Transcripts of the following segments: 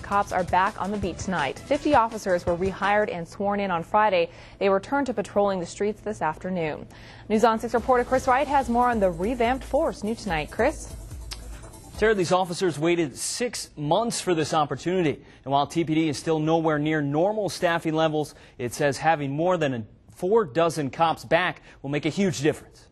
cops are back on the beat tonight. 50 officers were rehired and sworn in on Friday. They returned to patrolling the streets this afternoon. News on 6 reporter Chris Wright has more on the revamped force. New tonight, Chris. Sarah, these officers waited 6 months for this opportunity. And while TPD is still nowhere near normal staffing levels, it says having more than 4 dozen cops back will make a huge difference.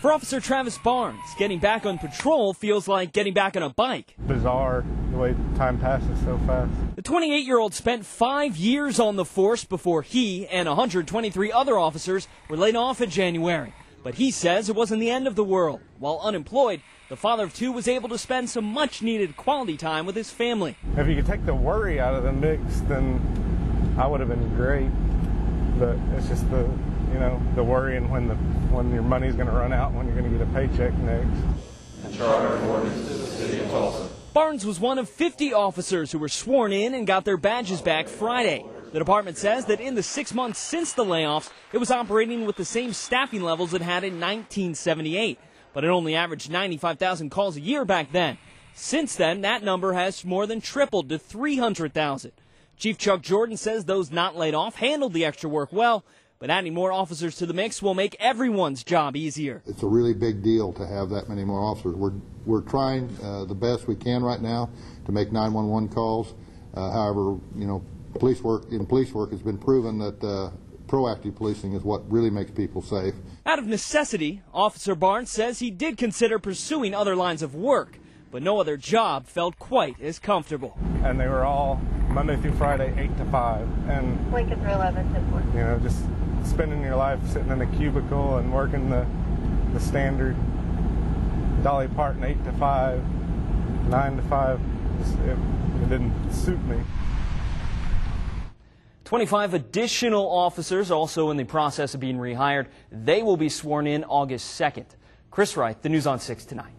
For Officer Travis Barnes, getting back on patrol feels like getting back on a bike. Bizarre the way time passes so fast. The 28-year-old spent 5 years on the force before he and 123 other officers were laid off in January. But he says it wasn't the end of the world. While unemployed, the father of 2 was able to spend some much-needed quality time with his family. If you could take the worry out of the mix, then I would have been great. But it's just the worrying when your money's going to run out, when you're going to get a paycheck next. Charter ordinance to the city of Tulsa. Barnes was one of 50 officers who were sworn in and got their badges back Friday. The department says that in the 6 months since the layoffs, it was operating with the same staffing levels it had in 1978. But it only averaged 95,000 calls a year back then. Since then, that number has more than tripled to 300,000. Chief Chuck Jordan says those not laid off handled the extra work well, but adding more officers to the mix will make everyone's job easier. It's a really big deal to have that many more officers. We're trying the best we can right now to make 911 calls. However, police work has been proven that proactive policing is what really makes people safe. Out of necessity, Officer Barnes says he did consider pursuing other lines of work, but no other job felt quite as comfortable. And they were all Monday through Friday, 8 to 5. And Lincoln through 11 to 4. Just spending your life sitting in a cubicle and working the standard Dolly Parton 8 to 5, 9 to 5. It didn't suit me. 25 additional officers also in the process of being rehired. They will be sworn in August 2nd. Chris Wright, the News on 6 tonight.